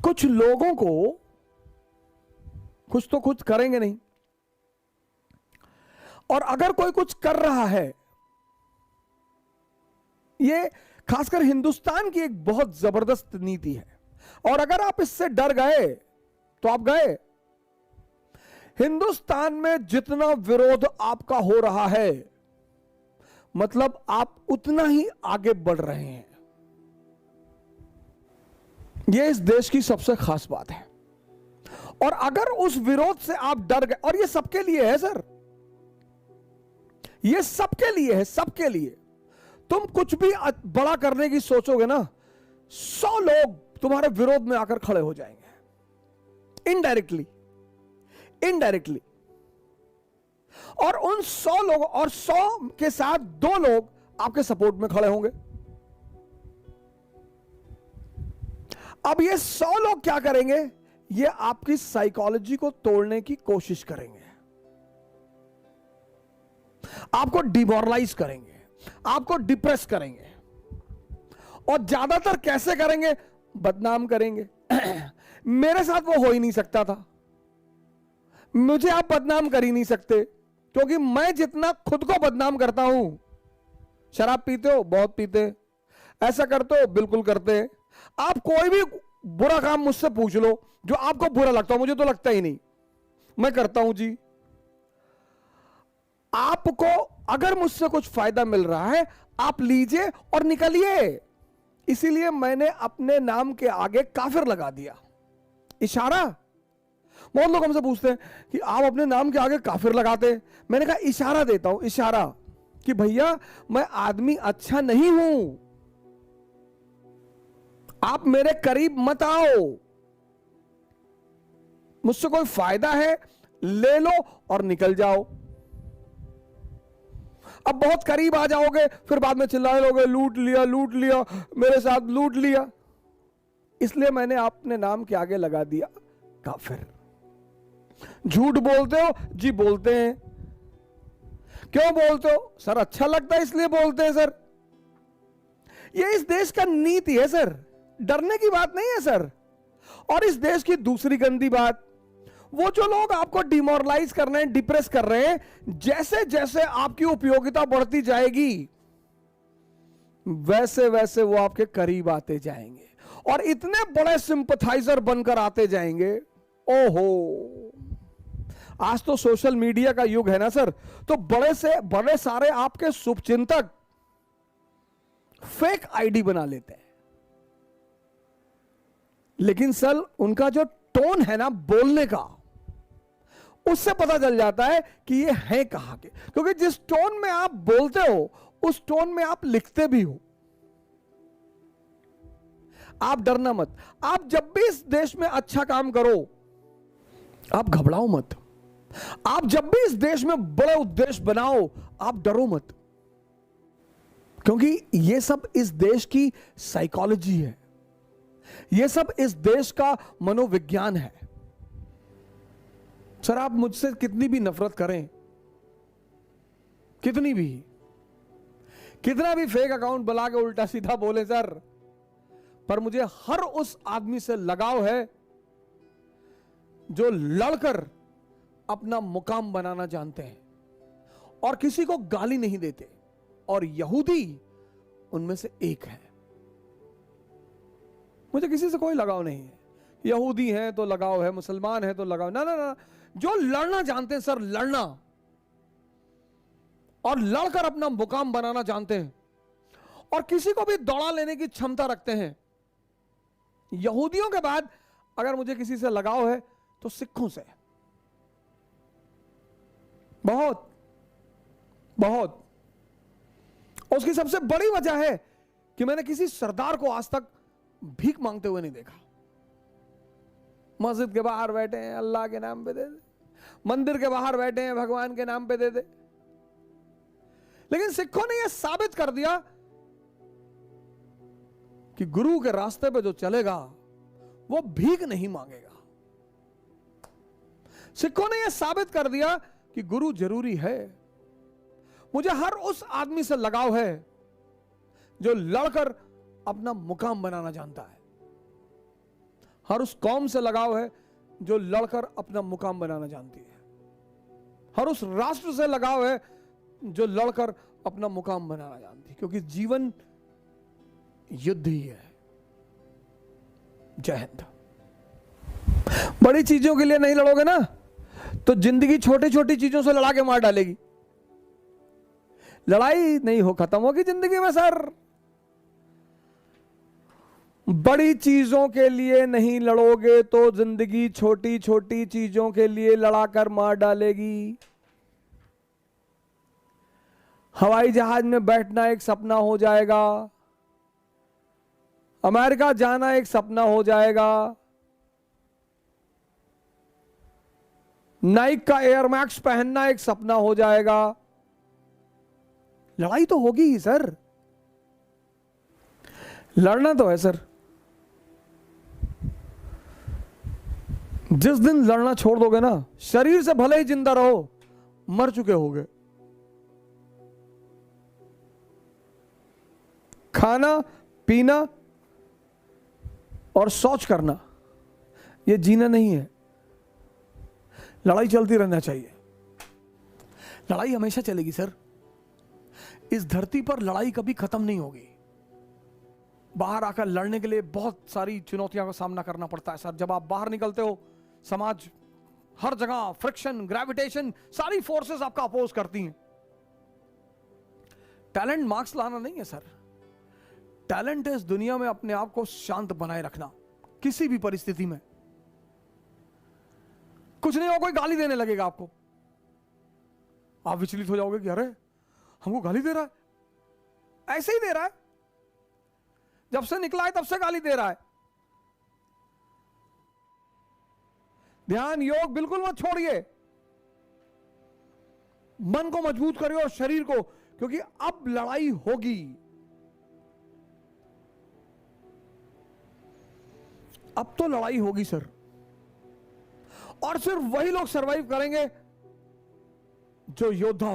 कुछ लोगों को कुछ तो कुछ करेंगे नहीं, और अगर कोई कुछ कर रहा है, ये खासकर हिंदुस्तान की एक बहुत जबरदस्त नीति है, और अगर आप इससे डर गए तो आप गए। हिंदुस्तान में जितना विरोध आपका हो रहा है, मतलब आप उतना ही आगे बढ़ रहे हैं। यह इस देश की सबसे खास बात है। और अगर उस विरोध से आप डर गए, और ये सबके लिए है सर, ये सबके लिए है, सबके लिए। तुम कुछ भी बड़ा करने की सोचोगे ना, 100 लोग तुम्हारे विरोध में आकर खड़े हो जाएंगे, इनडायरेक्टली, इनडायरेक्टली। और उन 100 लोगों, और 100 के साथ 2 लोग आपके सपोर्ट में खड़े होंगे। अब ये 100 लोग क्या करेंगे? ये आपकी साइकोलॉजी को तोड़ने की कोशिश करेंगे, आपको डिमोरलाइज करेंगे, आपको डिप्रेस करेंगे। और ज्यादातर कैसे करेंगे? बदनाम करेंगे। मेरे साथ वो हो ही नहीं सकता था, मुझे आप बदनाम कर ही नहीं सकते, क्योंकि मैं जितना खुद को बदनाम करता हूं। शराब पीते हो? बहुत पीते। ऐसा करते हो? बिल्कुल करते हैं। आप कोई भी बुरा काम मुझसे पूछ लो जो आपको बुरा लगता हो, मुझे तो लगता ही नहीं, मैं करता हूं जी। आपको अगर मुझसे कुछ फायदा मिल रहा है, आप लीजिए और निकलिए। इसीलिए मैंने अपने नाम के आगे काफिर लगा दिया, इशारा। बहुत लोग हमसे पूछते हैं कि आप अपने नाम के आगे काफिर लगाते हैं। मैंने कहा इशारा देता हूं, इशारा, कि भैया मैं आदमी अच्छा नहीं हूं, आप मेरे करीब मत आओ। मुझसे कोई फायदा है, ले लो और निकल जाओ। अब बहुत करीब आ जाओगे, फिर बाद में चिल्लाने लोगे, लूट लिया, लूट लिया, मेरे साथ लूट लिया। इसलिए मैंने अपने नाम के आगे लगा दिया काफिर। झूठ बोलते हो? जी बोलते हैं। क्यों बोलते हो? सर अच्छा लगता है इसलिए बोलते हैं सर। ये इस देश का नीति है सर, डरने की बात नहीं है सर। और इस देश की दूसरी गंदी बात, वो जो लोग आपको डिमोरलाइज कर रहे हैं, डिप्रेस कर रहे हैं, जैसे जैसे आपकी उपयोगिता बढ़ती जाएगी, वैसे वैसे वो आपके करीब आते जाएंगे और इतने बड़े सिंपथाइजर बनकर आते जाएंगे। ओहो, आज तो सोशल मीडिया का युग है ना सर, तो बड़े से बड़े सारे आपके शुभचिंतक फेक आईडी बना लेते हैं। लेकिन सर उनका जो टोन है ना बोलने का, उससे पता चल जाता है कि ये है कहां के। क्योंकि जिस टोन में आप बोलते हो, उस टोन में आप लिखते भी हो। आप डरना मत। आप जब भी इस देश में अच्छा काम करो, आप घबराओ मत। आप जब भी इस देश में बड़े उद्देश्य बनाओ, आप डरो मत। क्योंकि ये सब इस देश की साइकोलॉजी है, ये सब इस देश का मनोविज्ञान है। सर आप मुझसे कितनी भी नफरत करें, कितनी भी, कितना भी फेक अकाउंट बना के उल्टा सीधा बोले सर, पर मुझे हर उस आदमी से लगाव है जो लड़कर अपना मुकाम बनाना जानते हैं और किसी को गाली नहीं देते। और यहूदी उनमें से एक है। मुझे किसी से कोई लगाव नहीं है। यहूदी है तो लगाव है, मुसलमान है तो लगाव, ना ना ना। जो लड़ना जानते हैं सर, लड़ना और लड़कर अपना मुकाम बनाना जानते हैं और किसी को भी दौड़ा लेने की क्षमता रखते हैं। यहूदियों के बाद अगर मुझे किसी से लगाव है तो सिखों से, बहुत बहुत। उसकी सबसे बड़ी वजह है कि मैंने किसी सरदार को आज तक भीख मांगते हुए नहीं देखा। मस्जिद के बाहर बैठे हैं, अल्लाह के नाम पे दे दे, मंदिर के बाहर बैठे हैं, भगवान के नाम पे दे दे। लेकिन सिखों ने यह साबित कर दिया कि गुरु के रास्ते पे जो चलेगा वो भीख नहीं मांगेगा। सिखों ने यह साबित कर दिया कि गुरु जरूरी है। मुझे हर उस आदमी से लगाव है जो लड़कर अपना मुकाम बनाना जानता है। हर उस कौम से लगाव है जो लड़कर अपना मुकाम बनाना जानती है। हर उस राष्ट्र से लगाव है जो लड़कर अपना मुकाम बनाना जानती है, क्योंकि जीवन युद्ध ही है। जय हिंद। बड़ी चीजों के लिए नहीं लड़ोगे ना तो जिंदगी छोटी छोटी चीजों से लड़ा के मार डालेगी। लड़ाई नहीं हो खत्म होगी जिंदगी में सर। बड़ी चीजों के लिए नहीं लड़ोगे तो जिंदगी छोटी छोटी चीजों के लिए लड़ाकर मार डालेगी। हवाई जहाज में बैठना एक सपना हो जाएगा, अमेरिका जाना एक सपना हो जाएगा, नाइक का एयर मैक्स पहनना एक सपना हो जाएगा। लड़ाई तो होगी ही सर, लड़ना तो है सर। जिस दिन लड़ना छोड़ दोगे ना, शरीर से भले ही जिंदा रहो, मर चुके होगे। खाना पीना और शौच करना ये जीना नहीं है। लड़ाई चलती रहना चाहिए। लड़ाई हमेशा चलेगी सर। इस धरती पर लड़ाई कभी खत्म नहीं होगी। बाहर आकर लड़ने के लिए बहुत सारी चुनौतियों का सामना करना पड़ता है सर। जब आप बाहर निकलते हो, समाज हर जगह फ्रिक्शन, ग्रेविटेशन, सारी फोर्सेस आपका अपोज करती हैं। टैलेंट मार्क्स लाना नहीं है सर। टैलेंट है इस दुनिया में अपने आप को शांत बनाए रखना किसी भी परिस्थिति में। कुछ नहीं हो, कोई गाली देने लगेगा आपको, आप विचलित हो जाओगे कि अरे हमको गाली दे रहा है। ऐसे ही दे रहा है, जब से निकला है तब से गाली दे रहा है। ध्यान योग बिल्कुल मत छोड़िए। मन को मजबूत करिए और शरीर को, क्योंकि अब लड़ाई होगी। अब तो लड़ाई होगी सर, और सिर्फ वही लोग सरवाइव करेंगे जो योद्धा